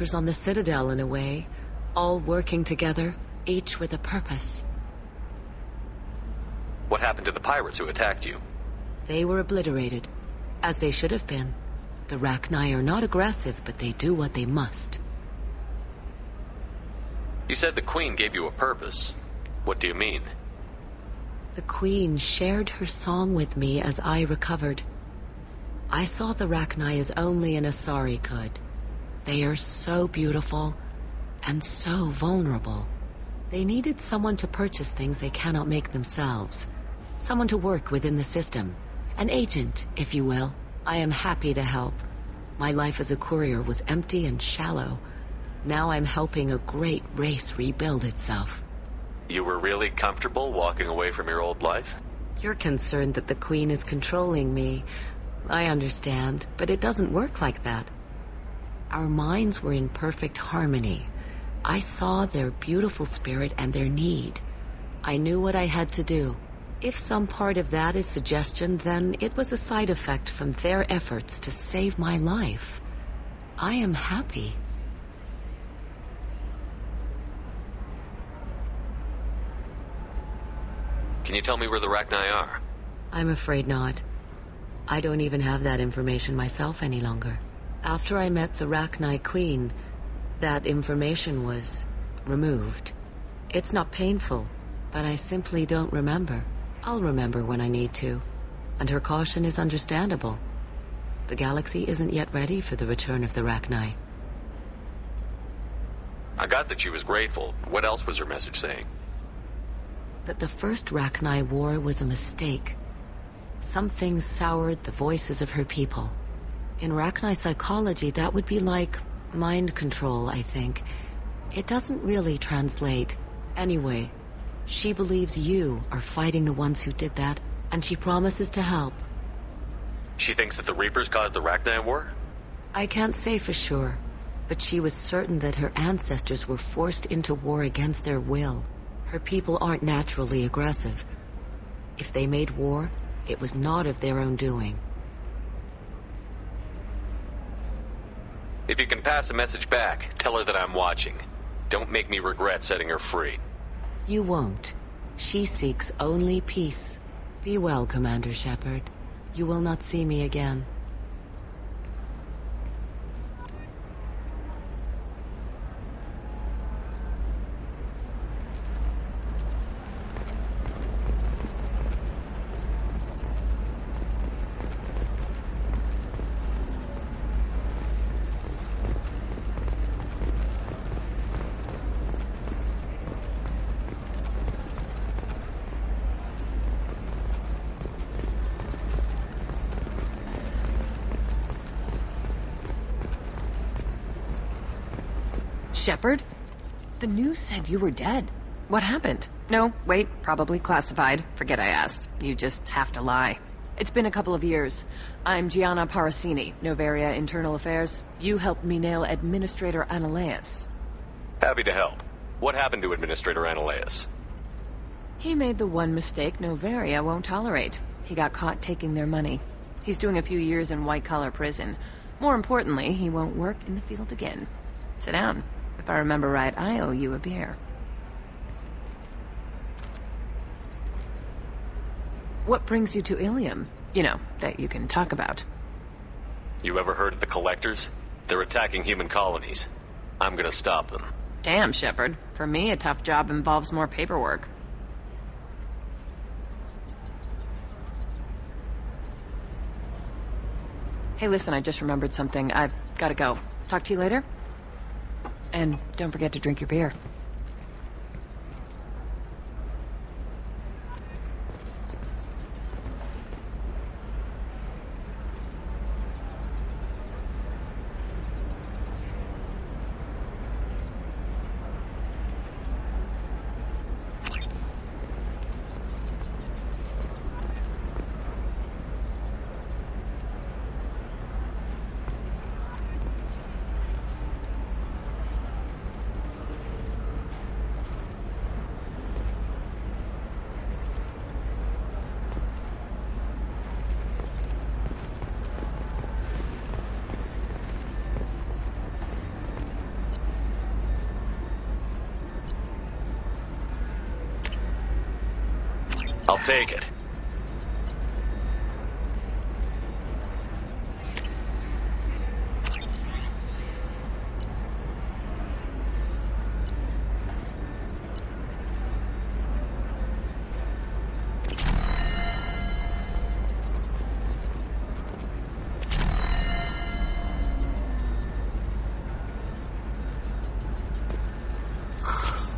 Reapers on the Citadel in a way, all working together, each with a purpose. What happened to the pirates who attacked you? They were obliterated, as they should have been. The Rachni are not aggressive, but they do what they must. You said the Queen gave you a purpose. What do you mean? The Queen shared her song with me as I recovered. I saw the Rachni as only an Asari could. They are so beautiful and so vulnerable. They needed someone to purchase things they cannot make themselves. Someone to work within the system. An agent, if you will. I am happy to help. My life as a courier was empty and shallow. Now I'm helping a great race rebuild itself. You were really comfortable walking away from your old life? You're concerned that the Queen is controlling me. I understand, but it doesn't work like that. Our minds were in perfect harmony. I saw their beautiful spirit and their need. I knew what I had to do. If some part of that is suggestion, then it was a side effect from their efforts to save my life. I am happy. Can you tell me where the Rachni are? I'm afraid not. I don't even have that information myself any longer. After I met the Rachni Queen, that information was removed. It's not painful, but I simply don't remember. I'll remember when I need to, and her caution is understandable. The galaxy isn't yet ready for the return of the Rachni. I got that she was grateful. What else was her message saying? That the first Rachni war was a mistake. Something soured the voices of her people. In Rachni psychology, that would be like mind control, I think. It doesn't really translate. Anyway, she believes you are fighting the ones who did that, and she promises to help. She thinks that the Reapers caused the Rachni war? I can't say for sure, but she was certain that her ancestors were forced into war against their will. Her people aren't naturally aggressive. If they made war, it was not of their own doing. If you can pass a message back, tell her that I'm watching. Don't make me regret setting her free. You won't. She seeks only peace. Be well, Commander Shepard. You will not see me again. Shepard? The news said you were dead. What happened? No, wait, probably classified. Forget I asked. You just have to lie. It's been a couple of years. I'm Gianna Parasini, Novaria Internal Affairs. You helped me nail Administrator Analaeus. Happy to help. What happened to Administrator Analaeus? He made the one mistake Novaria won't tolerate. He got caught taking their money. He's doing a few years in white-collar prison. More importantly, he won't work in the field again. Sit down. If I remember right, I owe you a beer. What brings you to Ilium? You know, that you can talk about. You ever heard of the Collectors? They're attacking human colonies. I'm gonna stop them. Damn, Shepard. For me, a tough job involves more paperwork. Hey, listen, I just remembered something. I've gotta go. Talk to you later? And don't forget to drink your beer. I'll take it.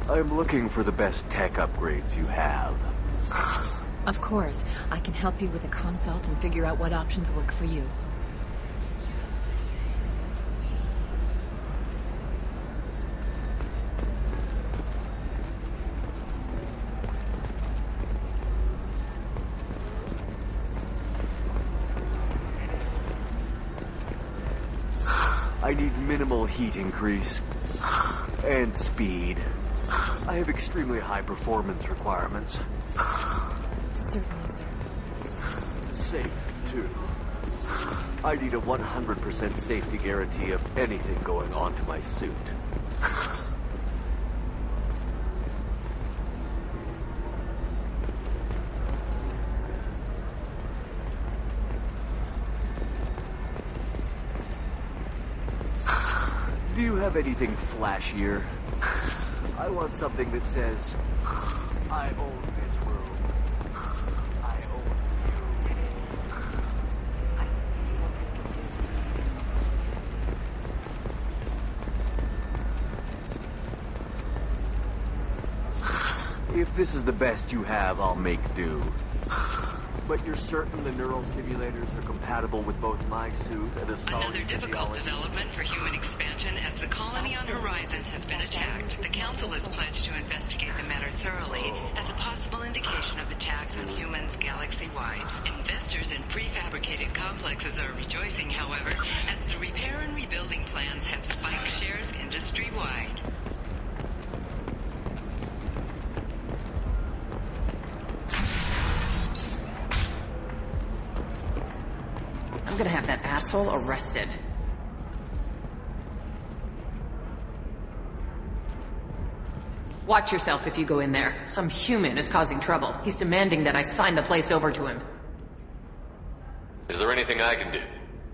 I'm looking for the best tech upgrades you have. Of course. I can help you with a consult and figure out what options work for you. I need minimal heat increase. And speed. I have extremely high performance requirements. Certainly, sir. Safe, too. I need a 100% safety guarantee of anything going on to my suit. Do you have anything flashier? I want something that says, I own this room. I own you. If this is the best you have, I'll make do. But you're certain the neural stimulators are compatible with both my suit and a solid Another difficult development for human expansion as the colony on Horizon has been attacked. The Council has pledged to investigate the matter thoroughly as a possible indication of attacks on humans galaxy-wide. Investors in prefabricated complexes are rejoicing, however, as the repair and rebuilding plans have spiked shares industry-wide. I'm gonna have that asshole arrested. Watch yourself if you go in there. Some human is causing trouble. He's demanding that I sign the place over to him. Is there anything I can do?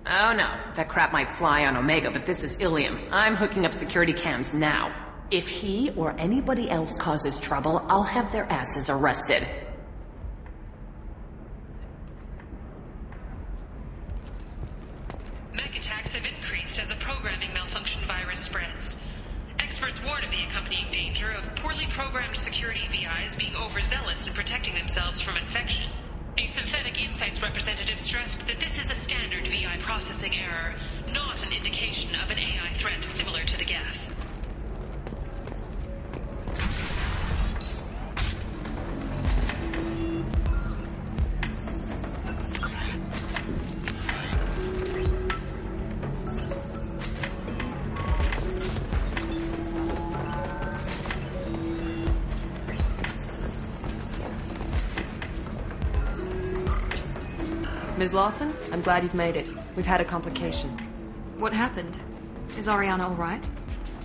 Oh no, that crap might fly on Omega, but this is Ilium. I'm hooking up security cams now. If he or anybody else causes trouble, I'll have their asses arrested. Mech attacks have increased as a programming malfunction virus spreads. Experts warn of the accompanying danger of poorly programmed security VIs being overzealous in protecting themselves from infection. A Synthetic Insights representative stressed that this is a standard VI processing error, not an indication of an AI threat similar to the Geth. Ms. Lawson, I'm glad you've made it. We've had a complication. What happened? Is Ariana all right?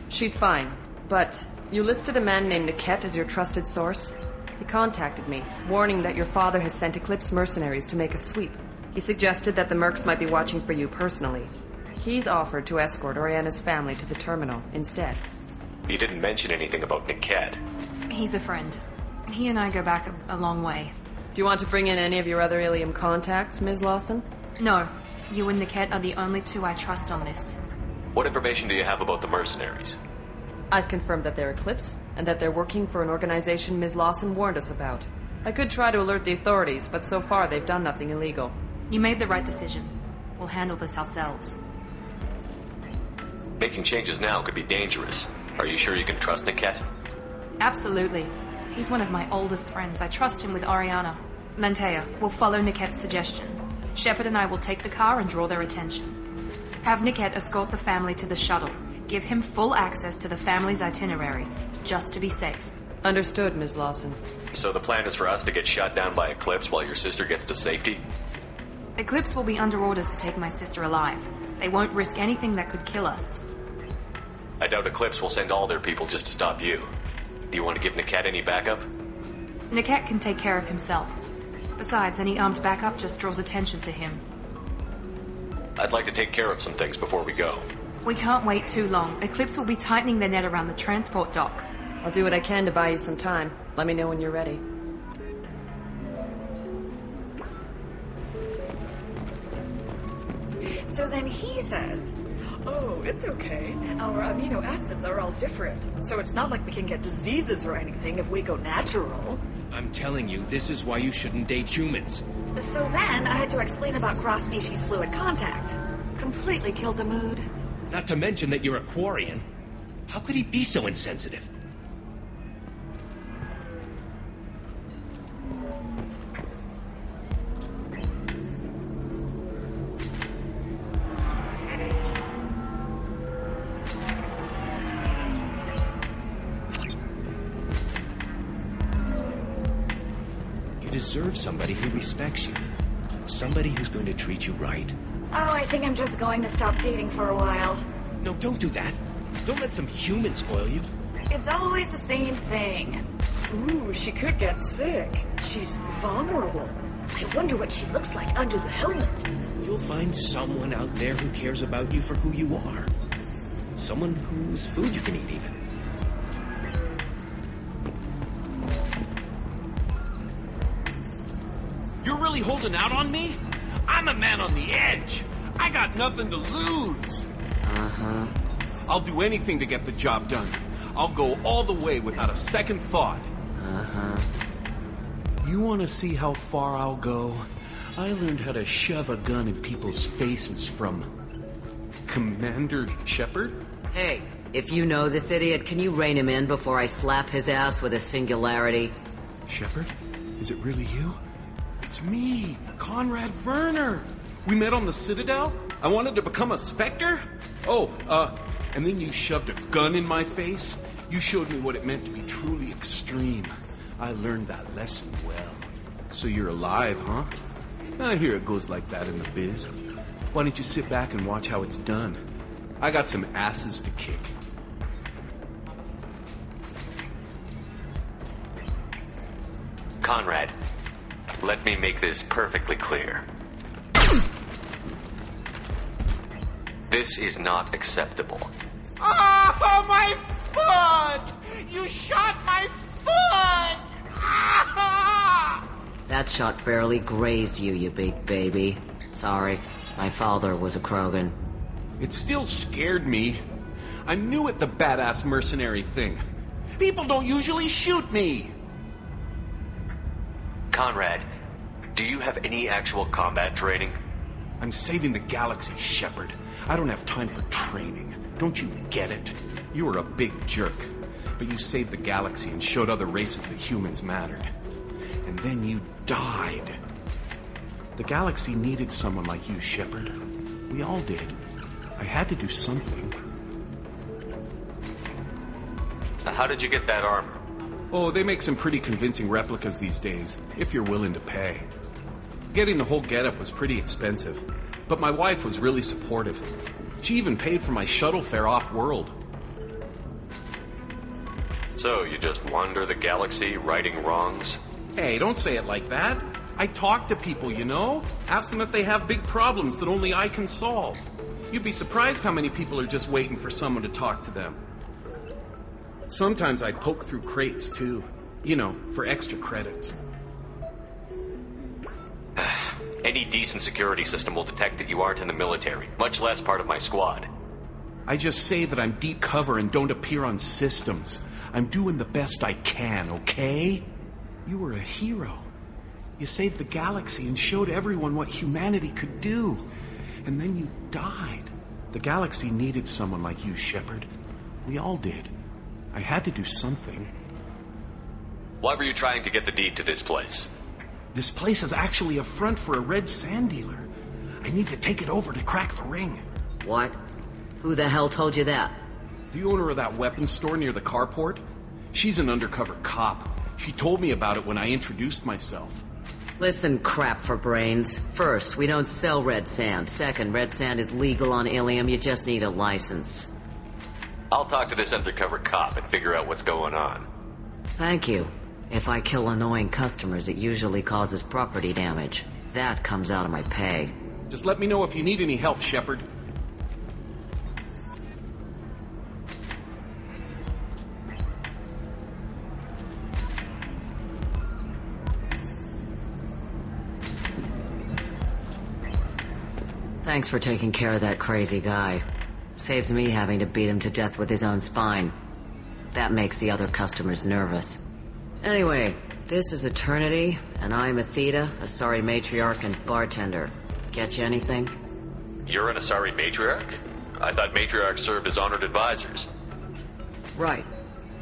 She's fine, but you listed a man named Niket as your trusted source. He contacted me, warning that your father has sent Eclipse mercenaries to make a sweep. He suggested that the Mercs might be watching for you personally. He's offered to escort Oriana's family to the terminal instead. He didn't mention anything about Niket. He's a friend. He and I go back a long way. Do you want to bring in any of your other Ilium contacts, Ms. Lawson? No. You and Niket are the only two I trust on this. What information do you have about the mercenaries? I've confirmed that they're Eclipse, and that they're working for an organization Ms. Lawson warned us about. I could try to alert the authorities, but so far they've done nothing illegal. You made the right decision. We'll handle this ourselves. Making changes now could be dangerous. Are you sure you can trust Niket? Absolutely. He's one of my oldest friends. I trust him with Ariana. Lantea, we'll follow Niket's suggestion. Shepard and I will take the car and draw their attention. Have Niket escort the family to the shuttle. Give him full access to the family's itinerary, just to be safe. Understood, Ms. Lawson. So the plan is for us to get shot down by Eclipse while your sister gets to safety? Eclipse will be under orders to take my sister alive. They won't risk anything that could kill us. I doubt Eclipse will send all their people just to stop you. Do you want to give Niket any backup? Niket can take care of himself. Besides, any armed backup just draws attention to him. I'd like to take care of some things before we go. We can't wait too long. Eclipse will be tightening their net around the transport dock. I'll do what I can to buy you some time. Let me know when you're ready. So then he says, oh, it's okay. Our amino acids are all different. So it's not like we can get diseases or anything if we go natural. I'm telling you, this is why you shouldn't date humans. So then I had to explain about cross-species fluid contact. Completely killed the mood. Not to mention that you're a Quarian. How could he be so insensitive? You deserve somebody who respects you. Somebody who's going to treat you right. Oh, I think I'm just going to stop dating for a while. No, don't do that. Don't let some human spoil you. It's always the same thing. Ooh, she could get sick. She's vulnerable. I wonder what she looks like under the helmet. You'll find someone out there who cares about you for who you are. Someone whose food you can eat, even. You're really holding out on me? I'm a man on the edge. I got nothing to lose. Uh-huh. I'll do anything to get the job done. I'll go all the way without a second thought. Uh-huh. You want to see how far I'll go? I learned how to shove a gun in people's faces from Commander Shepard. Hey, if you know this idiot, can you rein him in before I slap his ass with a singularity? Shepard? Is it really you? It's me, Conrad Werner. We met on the Citadel. I wanted to become a Spectre. And then you shoved a gun in my face. You showed me what it meant to be truly extreme. I learned that lesson well. So you're alive, huh? I hear it goes like that in the biz. Why don't you sit back and watch how it's done? I got some asses to kick. Conrad, let me make this perfectly clear. This is not acceptable. Oh, my foot! You shot my foot! That shot barely grazed you, you big baby. Sorry, my father was a Krogan. It still scared me. I'm new at the badass mercenary thing. People don't usually shoot me. Conrad, do you have any actual combat training? I'm saving the galaxy, Shepard. I don't have time for training. Don't you get it? You were a big jerk, but you saved the galaxy and showed other races that humans mattered. And then you died. The galaxy needed someone like you, Shepard. We all did. I had to do something. How did you get that armor? Oh, they make some pretty convincing replicas these days, if you're willing to pay. Getting the whole getup was pretty expensive, but my wife was really supportive. She even paid for my shuttle fare off-world. So, you just wander the galaxy, righting wrongs? Hey, don't say it like that. I talk to people, you know? Ask them if they have big problems that only I can solve. You'd be surprised how many people are just waiting for someone to talk to them. Sometimes I poke through crates, too. You know, for extra credits. Any decent security system will detect that you aren't in the military, much less part of my squad. I just say that I'm deep cover and don't appear on systems. I'm doing the best I can, okay? You were a hero. You saved the galaxy and showed everyone what humanity could do. And then you died. The galaxy needed someone like you, Shepard. We all did. I had to do something. Why were you trying to get the deed to this place? This place is actually a front for a red sand dealer. I need to take it over to crack the ring. What? Who the hell told you that? The owner of that weapons store near the carport? She's an undercover cop. She told me about it when I introduced myself. Listen, crap for brains. First, we don't sell red sand. Second, red sand is legal on Ilium. You just need a license. I'll talk to this undercover cop and figure out what's going on. Thank you. If I kill annoying customers, it usually causes property damage. That comes out of my pay. Just let me know if you need any help, Shepard. Thanks for taking care of that crazy guy. Saves me having to beat him to death with his own spine. That makes the other customers nervous. Anyway, this is Eternity, and I'm Athena, Asari matriarch and bartender. Get you anything? You're an Asari matriarch? I thought matriarchs served as honored advisors. Right.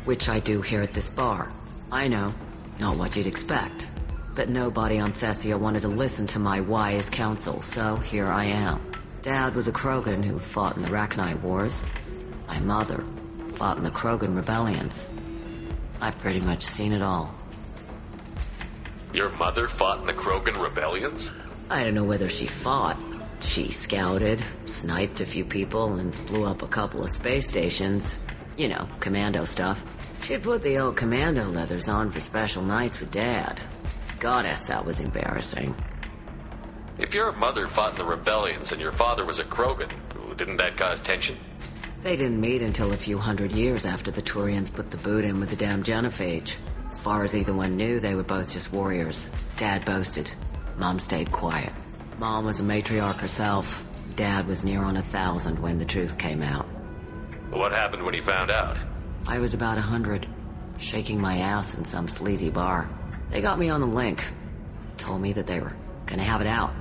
Which I do here at this bar. I know. Not what you'd expect. But nobody on Thessia wanted to listen to my wise counsel, so here I am. Dad was a Krogan who fought in the Rachni Wars. My mother fought in the Krogan rebellions. I've pretty much seen it all. Your mother fought in the Krogan rebellions? I don't know whether she fought. She scouted, sniped a few people, and blew up a couple of space stations. You know, commando stuff. She'd put the old commando leathers on for special nights with Dad. Goddess, that was embarrassing. If your mother fought in the rebellions and your father was a Krogan, didn't that cause tension? They didn't meet until a few hundred years after the Turians put the boot in with the damn genophage. As far as either one knew, they were both just warriors. Dad boasted. Mom stayed quiet. Mom was a matriarch herself. Dad was near on 1,000 when the truth came out. What happened when he found out? I was about 100, shaking my ass in some sleazy bar. They got me on the link. Told me that they were gonna have it out,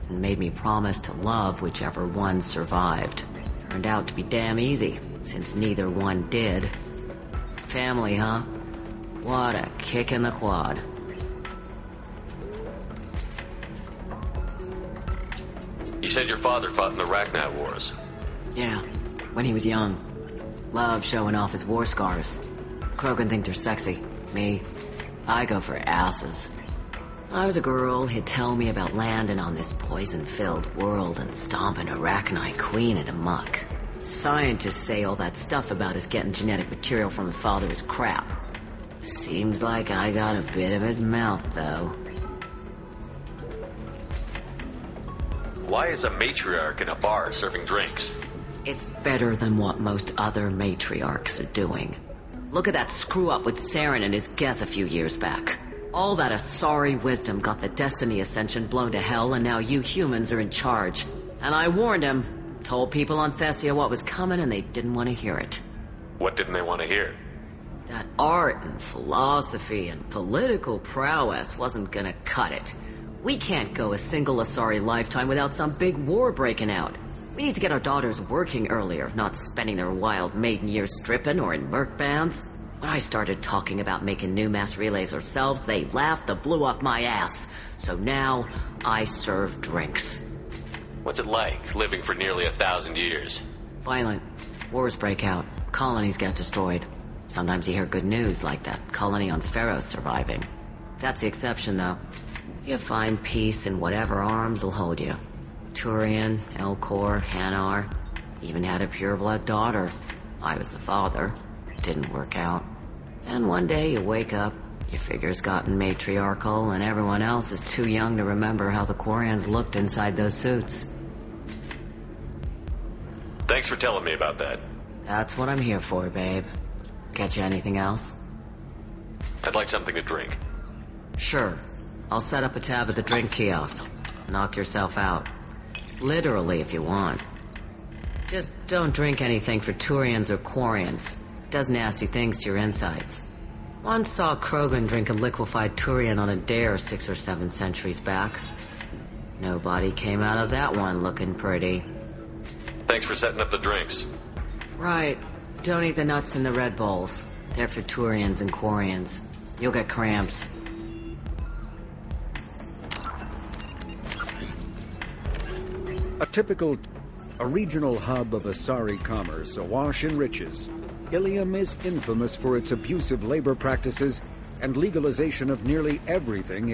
and made me promise to love whichever one survived. Turned out to be damn easy, since neither one did. Family, huh? What a kick in the quad. You said your father fought in the Rachni Wars. Yeah, when he was young. Loved showing off his war scars. Krogan think they're sexy. Me, I go for asses. When I was a girl, he'd tell me about landing on this poison-filled world and stomping a Rachni queen into muck. Scientists say all that stuff about us getting genetic material from the father is crap. Seems like I got a bit of his mouth, though. Why is a matriarch in a bar serving drinks? It's better than what most other matriarchs are doing. Look at that screw-up with Saren and his Geth a few years back. All that Asari wisdom got the Destiny Ascension blown to hell, and now you humans are in charge. And I warned him. Told people on Thessia what was coming, and they didn't want to hear it. What didn't they want to hear? That art and philosophy and political prowess wasn't gonna cut it. We can't go a single Asari lifetime without some big war breaking out. We need to get our daughters working earlier, not spending their wild maiden years stripping or in merc bands. When I started talking about making new mass relays ourselves, they laughed the blue off my ass. So now, I serve drinks. What's it like, living for nearly 1,000 years? Violent. Wars break out. Colonies get destroyed. Sometimes you hear good news, like that colony on Pharaoh surviving. That's the exception, though. You find peace in whatever arms will hold you. Turian, Elcor, Hanar. Even had a pureblood daughter. I was the father. Didn't work out. And one day you wake up, your figure's gotten matriarchal, and everyone else is too young to remember how the Quarians looked inside those suits. Thanks for telling me about that. That's what I'm here for, babe. Get you anything else? I'd like something to drink. Sure. I'll set up a tab at the drink kiosk. Knock yourself out. Literally, if you want. Just don't drink anything for Turians or Quarians. Does nasty things to your insides. Once saw Krogan drink a liquefied Turian on a dare 6 or 7 centuries back. Nobody came out of that one looking pretty. Thanks for setting up the drinks. Right. Don't eat the nuts in the Red Bulls. They're for Turians and Quarians. You'll get cramps. A regional hub of Asari commerce, awash in riches, Ilium is infamous for its abusive labor practices and legalization of nearly everything